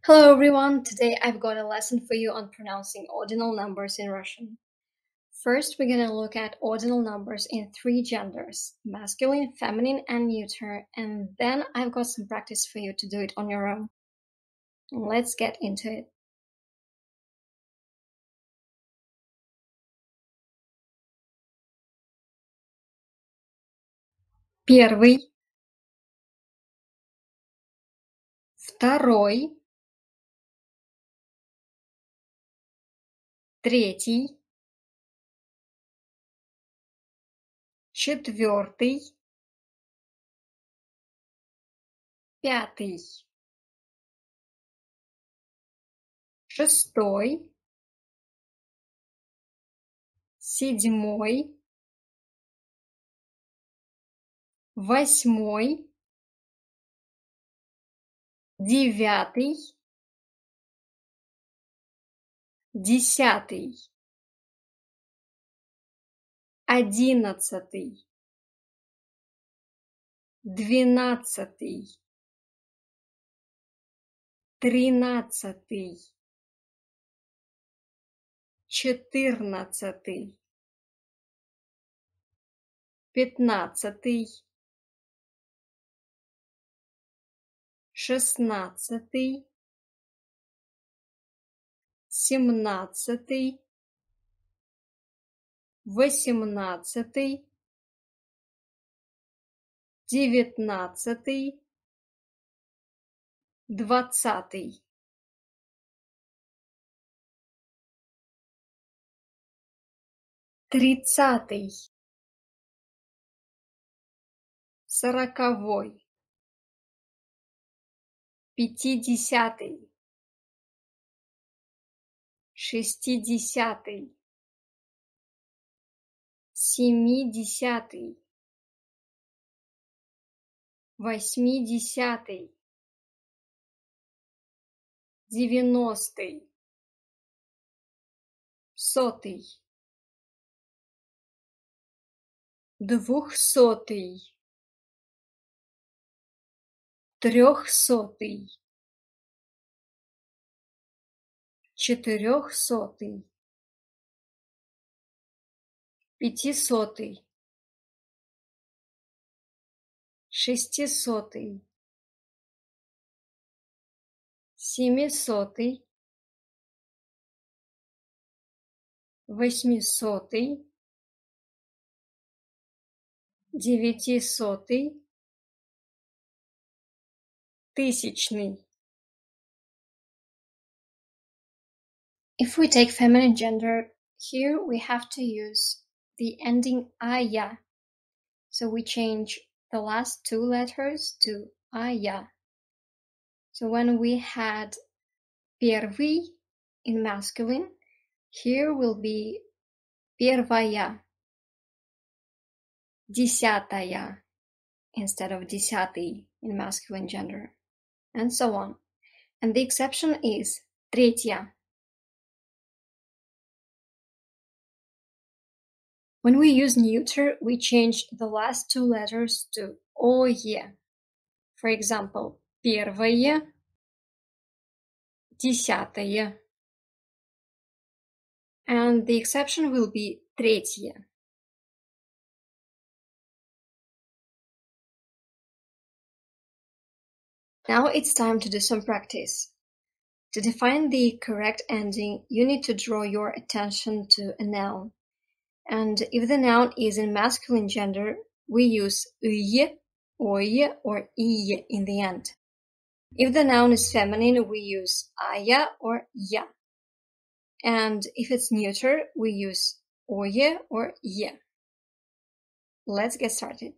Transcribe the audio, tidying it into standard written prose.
Hello everyone, today I've got a lesson for you on pronouncing ordinal numbers in Russian. First, we're going to look at ordinal numbers in three genders, masculine, feminine, and neuter, and then I've got some practice for you to do it on your own. Let's get into it. Первый, второй, третий, четвертый, пятый, шестой, седьмой, восьмой, девятый, десятый, одиннадцатый, двенадцатый, тринадцатый, четырнадцатый, пятнадцатый, шестнадцатый, семнадцатый, восемнадцатый, девятнадцатый, двадцатый. Тридцатый, сороковой, пятидесятый, шестидесятый, семидесятый, восьмидесятый, девяностый, сотый, двухсотый, трехсотый, четырехсотый, пятисотый, шестисотый, семисотый, восьмисотый, девятисотый, тысячный. If we take feminine gender, here we have to use the ending aya. So we change the last two letters to aya. So when we had первый in masculine, here will be первая, десятая instead of десятый in masculine gender, and so on. And the exception is третья. When we use neuter, we change the last two letters to ое. For example, первое, десятое. And the exception will be третье. Now it's time to do some practice. To define the correct ending, you need to draw your attention to a noun. And if the noun is in masculine gender, we use ые, ое, or ие in the end. If the noun is feminine, we use ая or я. And if it's neuter, we use ое or je. Let's get started.